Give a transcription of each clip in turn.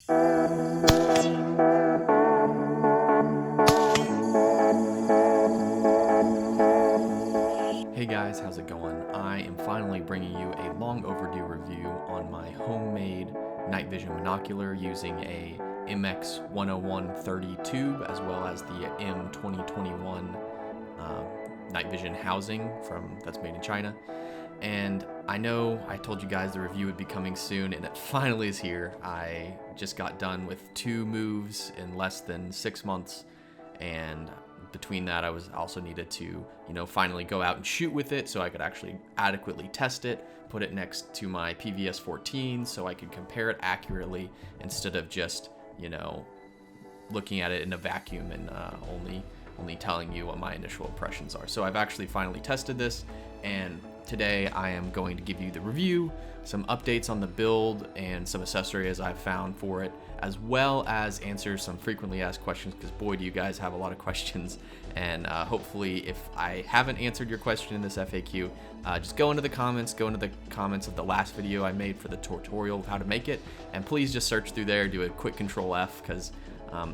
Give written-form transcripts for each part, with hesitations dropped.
Hey guys, how's it going? I am finally bringing you a long overdue review on my homemade night vision monocular using a MX101 30 tube as well as the M2021 night vision housing that's made in China. And I know I told you guys the review would be coming soon, and it finally is here. I just got done with 2 moves in less than 6 months, and between that I was also needed to finally go out and shoot with it so I could actually adequately test it, put it next to my PVS 14 so I could compare it accurately instead of just looking at it in a vacuum and only telling you what my initial impressions are. So I've actually finally tested this, and today I am going to give you the review, some updates on the build, and some accessories I've found for it, as well as answer some frequently asked questions, because boy do you guys have a lot of questions. And hopefully if I haven't answered your question in this FAQ, just go into the comments of the last video I made for the tutorial of how to make it, and please just search through there, do a quick Control F, because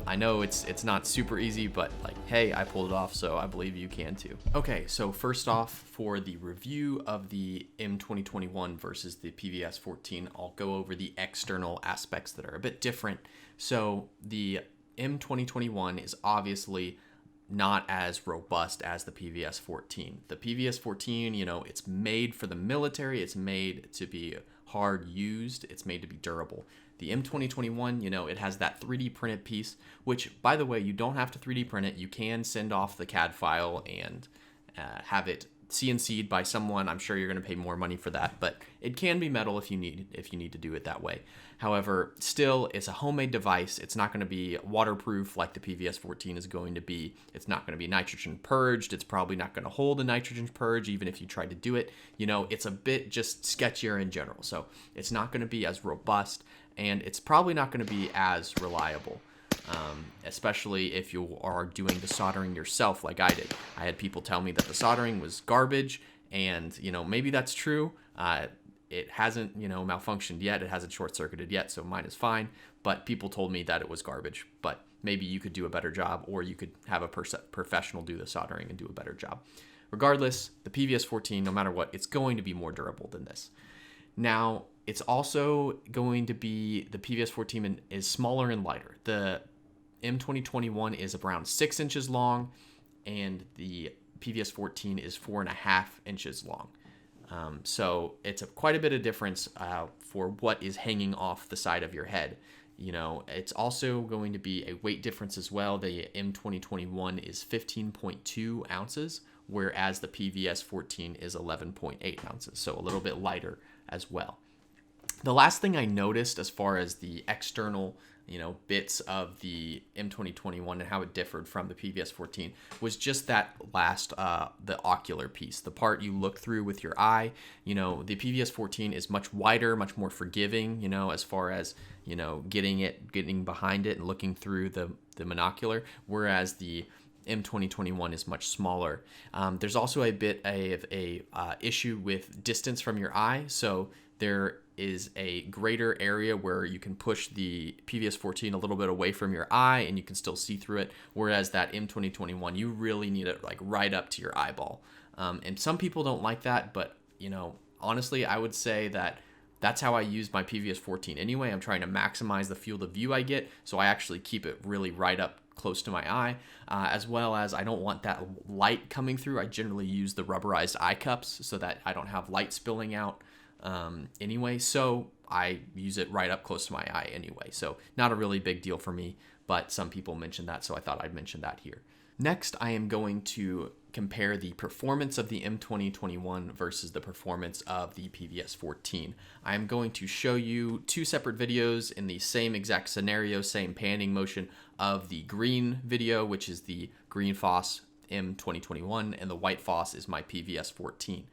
I know it's not super easy, but hey, I pulled it off, so I believe you can too. Okay, so first off, for the review of the M2021 versus the PVS 14, I'll go over the external aspects that are a bit different. So the M2021 is obviously not as robust as the PVS 14. The PVS 14, it's made for the military, it's made to be hard used, it's made to be durable. The M2021, it has that 3D printed piece, which, by the way, you don't have to 3D print it. You can send off the CAD file and have it CNC'd by someone. I'm sure you're going to pay more money for that, but it can be metal if you need to do it that way. However, still, it's a homemade device. It's not going to be waterproof like the PVS 14 is going to be. It's not going to be nitrogen purged. It's probably not going to hold a nitrogen purge even if you try to do it. It's a bit just sketchier in general. So it's not going to be as robust, and it's probably not going to be as reliable, especially if you are doing the soldering yourself like I did. I had people tell me that the soldering was garbage, and maybe that's true. It hasn't malfunctioned yet. It hasn't short-circuited yet, so mine is fine. But people told me that it was garbage. But maybe you could do a better job, or you could have a professional do the soldering and do a better job. Regardless, the PVS 14, no matter what, it's going to be more durable than this. Now, it's also going to be, the PVS 14 is smaller and lighter. The M2021 is around 6 inches long, and the PVS 14 is 4.5 inches long. So it's quite a bit of difference for what is hanging off the side of your head. It's also going to be a weight difference as well. The M2021 is 15.2 ounces, whereas the PVS 14 is 11.8 ounces, so a little bit lighter as well. The last thing I noticed as far as the external bits of the M2021 and how it differed from the PVS 14 was just that last, the ocular piece, the part you look through with your eye. The PVS 14 is much wider, much more forgiving, as far as, getting behind it and looking through the monocular, whereas the M2021 is much smaller. There's also a bit of a issue with distance from your eye. So there is a greater area where you can push the PVS 14 a little bit away from your eye and you can still see through it, whereas that M2021, you really need it right up to your eyeball. And some people don't like that, but honestly, I would say that that's how I use my PVS 14 anyway. I'm trying to maximize the field of view I get, so I actually keep it really right up close to my eye, as well as I don't want that light coming through. I generally use the rubberized eye cups so that I don't have light spilling out anyway, so I use it right up close to my eye anyway. So not a really big deal for me, but some people mentioned that, so I thought I'd mention that here. Next, I am going to compare the performance of the M2021 versus the performance of the PVS 14. I am going to show you 2 separate videos in the same exact scenario, same panning motion of the green video, which is the green Foss M2021, and the white Foss is my PVS 14.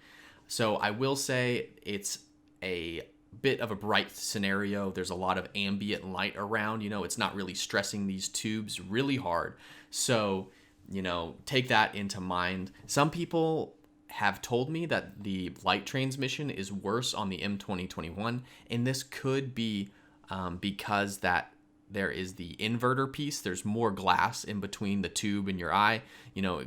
So I will say it's a bit of a bright scenario. There's a lot of ambient light around. It's not really stressing these tubes really hard. So, take that into mind. Some people have told me that the light transmission is worse on the M2021, and this could be because that there is the inverter piece. There's more glass in between the tube and your eye.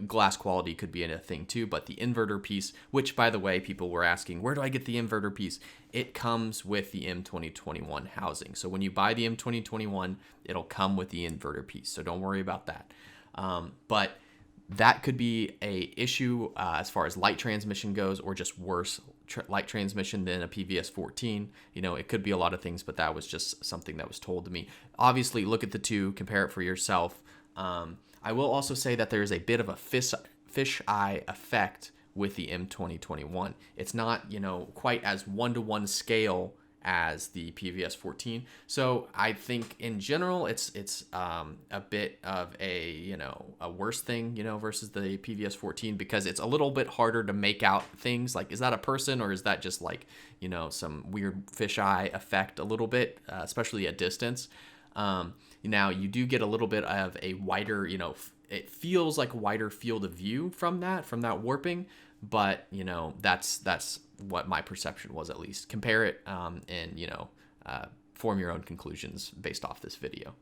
Glass quality could be a thing too, but the inverter piece, which by the way, people were asking, where do I get the inverter piece? It comes with the M2021 housing. So when you buy the M2021, it'll come with the inverter piece. So don't worry about that. But that could be a issue as far as light transmission goes, or just worse light transmission than a PVS 14. It could be a lot of things, but that was just something that was told to me. Obviously, look at the two, compare it for yourself. I will also say that there is a bit of a fisheye effect with the M2021. It's not, quite as one-to-one scale as the PVS 14. So I think in general, it's a bit of a worse thing, versus the PVS 14, because it's a little bit harder to make out things. Like, is that a person, or is that just like, some weird fisheye effect a little bit, especially at distance. Now you do get a little bit of a wider, it feels like a wider field of view from that warping, but that's what my perception was, at least. Compare it and form your own conclusions based off this video.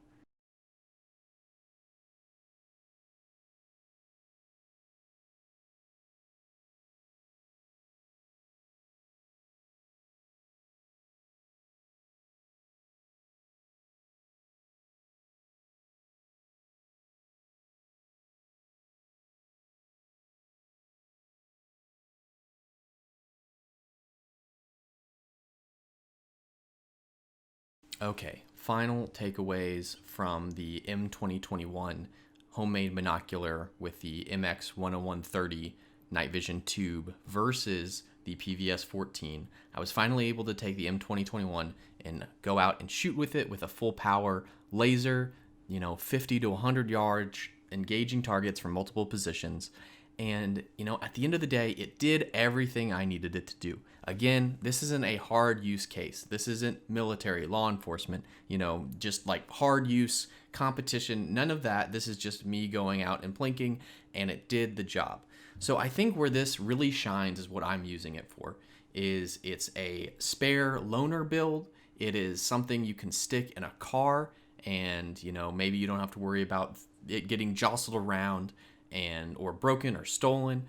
Okay, final takeaways from the M2021 homemade monocular with the MX10130 night vision tube versus the PVS 14. I was finally able to take the M2021 and go out and shoot with it with a full power laser, 50 to 100 yards, engaging targets from multiple positions. And, at the end of the day, it did everything I needed it to do. Again, this isn't a hard use case. This isn't military, law enforcement, just like hard use, competition, none of that. This is just me going out and blinking, and it did the job. So I think where this really shines is what I'm using it for. It's a spare loaner build. It is something you can stick in a car, and, maybe you don't have to worry about it getting jostled around or broken or stolen,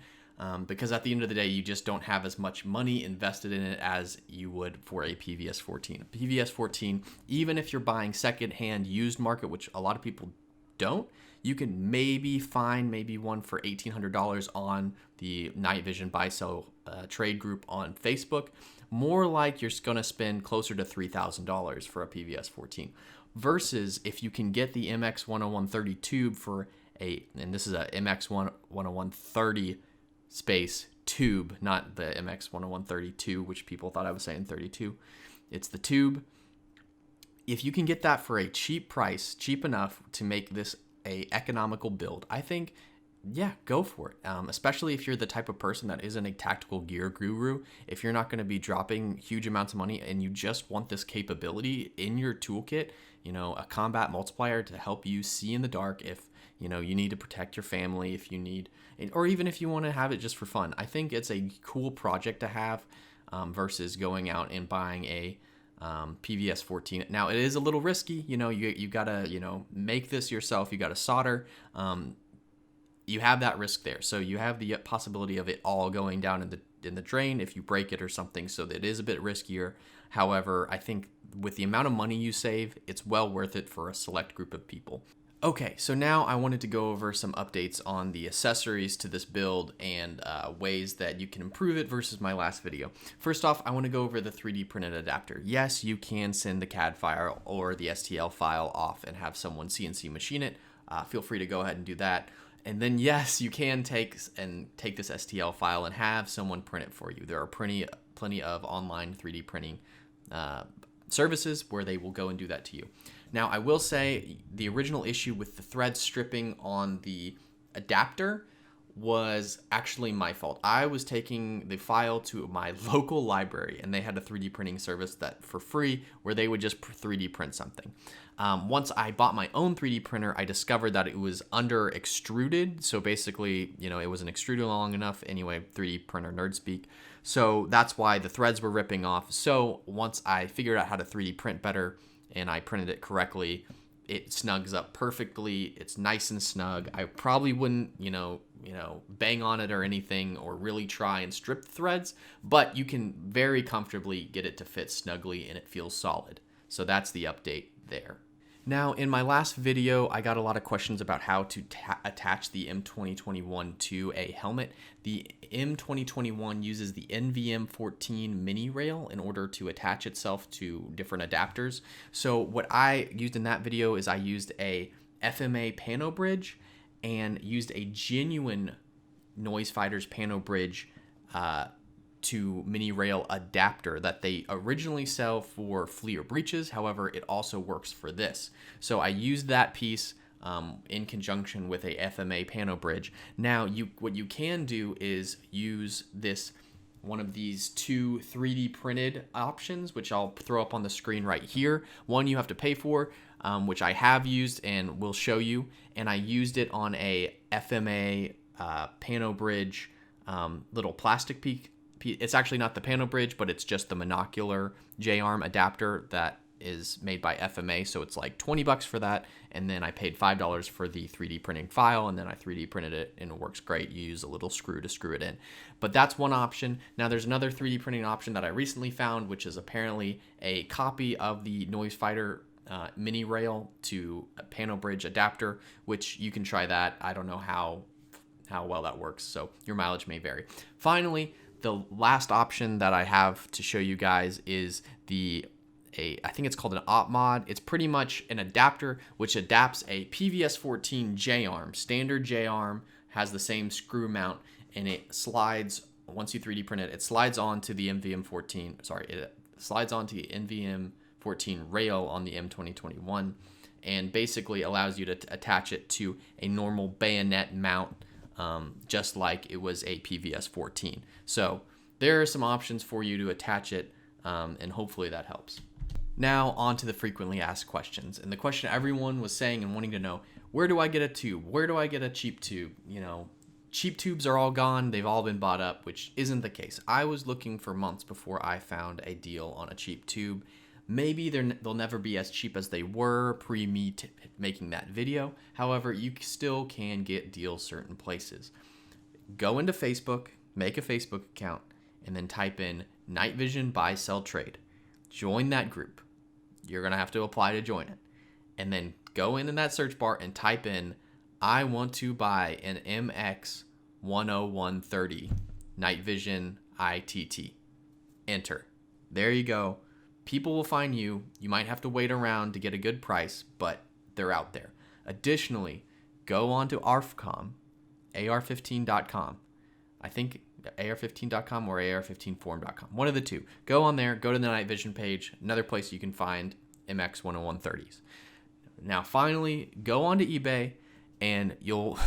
because at the end of the day, you just don't have as much money invested in it as you would for a PVS 14. A PVS 14, even if you're buying secondhand used market, which a lot of people don't, you can maybe find one for $1,800 on the Night Vision Buy Sell trade group on Facebook. More like you're going to spend closer to $3,000 for a PVS 14, versus if you can get the MX10130 tube for and this is a MX10130 space tube, not the MX10132, which people thought I was saying 32. It's the tube. If you can get that for a cheap price, cheap enough to make this a economical build, I think, yeah, go for it. Especially if you're the type of person that isn't a tactical gear guru. If you're not going to be dropping huge amounts of money and you just want this capability in your toolkit, a combat multiplier to help you see in the dark if you need to protect your family, if you need, or even if you want to have it just for fun. I think it's a cool project to have, versus going out and buying a PVS 14. Now it is a little risky. You gotta make this yourself. You gotta solder. You have that risk there, so you have the possibility of it all going down in the drain if you break it or something. So that it is a bit riskier. However, I think with the amount of money you save, it's well worth it for a select group of people. Okay, so now I wanted to go over some updates on the accessories to this build and ways that you can improve it versus my last video. First off, I want to go over the 3D printed adapter. Yes, you can send the CAD file or the STL file off and have someone CNC machine it. Feel free to go ahead and do that. And then yes, you can take this STL file and have someone print it for you. There are plenty of online 3D printing services where they will go and do that to you. Now, I will say the original issue with the thread stripping on the adapter was actually my fault. I was taking the file to my local library, and they had a 3D printing service that for free where they would just 3D print something. Once I bought my own 3D printer, I discovered that it was under extruded. So basically, it wasn't extruded long enough. Anyway, 3D printer nerd speak. So that's why the threads were ripping off. So once I figured out how to 3D print better and I printed it correctly, It snugs up perfectly. It's nice and snug. I probably wouldn't, bang on it or anything or really try and strip the threads, but you can very comfortably get it to fit snugly and it feels solid. So that's the update there. Now, in my last video, I got a lot of questions about how to attach the M2021 to a helmet. The M2021 uses the NVM14 mini rail in order to attach itself to different adapters. So what I used in that video is I used a FMA pano bridge and used a genuine Noise Fighters pano bridge to mini rail adapter that they originally sell for flea or breeches. However, it also works for this. So I used that piece in conjunction with a FMA pano bridge. Now, what you can do is use one of these two 3D printed options, which I'll throw up on the screen right here. One you have to pay for, which I have used and will show you. And I used it on a FMA pano bridge little plastic piece. It's actually not the pano bridge, but it's just the monocular J-arm adapter that is made by FMA. So it's like $20 for that. And then I paid $5 for the 3D printing file. And then I 3D printed it and it works great. You use a little screw to screw it in. But that's one option. Now there's another 3D printing option that I recently found, which is apparently a copy of the Noise Fighter mini rail to a pano bridge adapter, which you can try that. I don't know how well that works. So your mileage may vary. Finally, the last option that I have to show you guys is I think it's called an op mod. It's pretty much an adapter which adapts a PVS-14 J-arm. Standard J-arm has the same screw mount, and it slides, once you 3D print it, it slides onto the it slides onto the NVM14 rail on the M2021 and basically allows you to attach it to a normal bayonet mount, just like it was a PVS-14. So there are some options for you to attach it, and hopefully that helps. Now on to the frequently asked questions. And the question everyone was saying and wanting to know, where do I get a tube? Where do I get a cheap tube? Cheap tubes are all gone. They've all been bought up, which isn't the case. I was looking for months before I found a deal on a cheap tube. Maybe they'll never be as cheap as they were pre-me making that video. However, you still can get deals certain places. Go into Facebook, make a Facebook account, and then type in Night Vision Buy Sell Trade. Join that group. You're going to have to apply to join it. And then go in that search bar and type in, I want to buy an MX10130 Night Vision ITT. Enter. There you go. People will find you. You might have to wait around to get a good price, but they're out there. Additionally, go on to ARFCOM, AR15.com. I think AR15.com or AR15forum.com. One of the two. Go on there, go to the Night Vision page, another place you can find MX10130s. Now, finally, go on to eBay, and you'll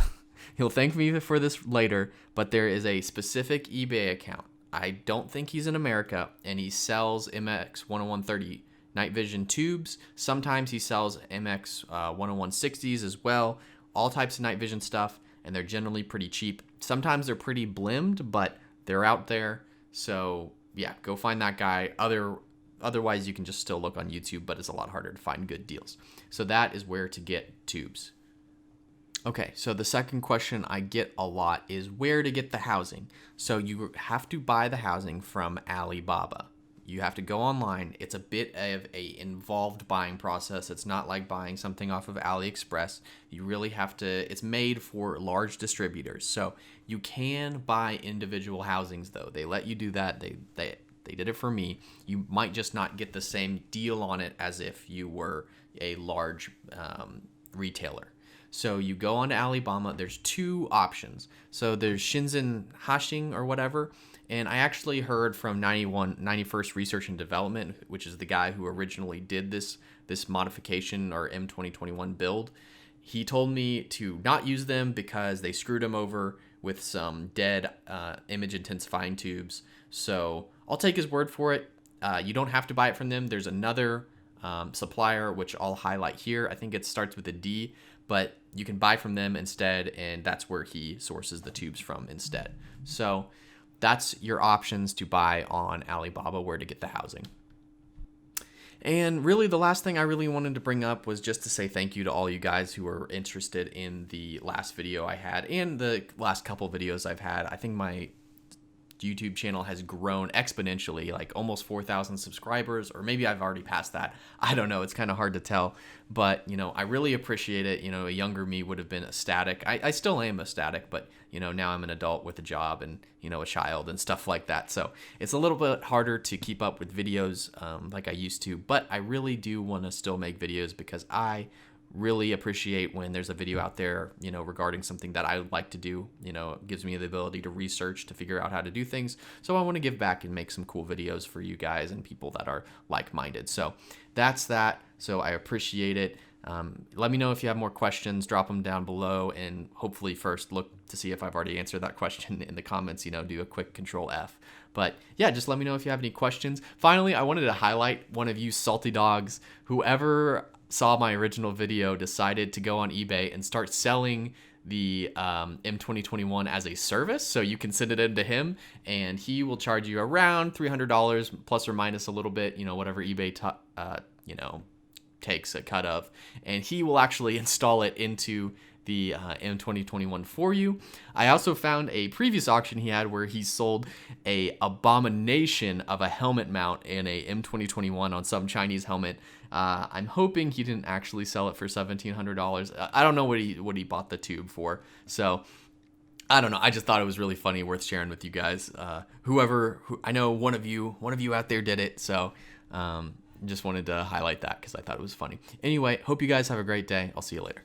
thank me for this later, but there is a specific eBay account. I don't think he's in America, and he sells MX10130 night vision tubes. Sometimes he sells MX10160s as well. All types of night vision stuff, and they're generally pretty cheap. Sometimes they're pretty blimmed, but they're out there. So yeah, go find that guy. Otherwise, you can just still look on YouTube, but it's a lot harder to find good deals. So that is where to get tubes. Okay, so the second question I get a lot is where to get the housing. So you have to buy the housing from Alibaba. You have to go online. It's a bit of a involved buying process. It's not like buying something off of AliExpress. You really have to, it's made for large distributors. So you can buy individual housings though. They let you do that. They did it for me. You might just not get the same deal on it as if you were a large retailer. So you go on to Alibaba. There's two options. So there's Shenzhen Hashing or whatever. And I actually heard from 91st Research and Development, which is the guy who originally did this modification or M2021 build. He told me to not use them because they screwed him over with some dead image intensifying tubes. So I'll take his word for it. You don't have to buy it from them. There's another supplier, which I'll highlight here. I think it starts with a D, but you can buy from them instead, and that's where he sources the tubes from instead. So that's your options to buy on Alibaba, where to get the housing. And really, the last thing I really wanted to bring up was just to say thank you to all you guys who were interested in the last video I had and the last couple videos I've had. I think my YouTube channel has grown exponentially, like almost 4,000 subscribers, or maybe I've already passed that. I don't know. It's kind of hard to tell, but I really appreciate it. A younger me would have been ecstatic. I still am ecstatic, but now I'm an adult with a job and a child and stuff like that. So it's a little bit harder to keep up with videos like I used to, but I really do want to still make videos because I really appreciate when there's a video out there, regarding something that I like to do. It gives me the ability to research, to figure out how to do things. So I want to give back and make some cool videos for you guys and people that are like-minded. So that's that. So I appreciate it. Let me know if you have more questions, drop them down below, and hopefully first look to see if I've already answered that question in the comments, do a quick Control F. But yeah, just let me know if you have any questions. Finally, I wanted to highlight one of you salty dogs. Whoever saw my original video decided to go on eBay and start selling the M2021 as a service. So you can send it in to him and he will charge you around $300 plus or minus a little bit, whatever eBay takes a cut of, and he will actually install it into the M2021 for you. I also found a previous auction he had where he sold a abomination of a helmet mount in a M2021 on some Chinese helmet. I'm hoping he didn't actually sell it for $1,700. I don't know what he bought the tube for. So I don't know. I just thought it was really funny, worth sharing with you guys. I know one of you out there did it. So just wanted to highlight that because I thought it was funny. Anyway, hope you guys have a great day. I'll see you later.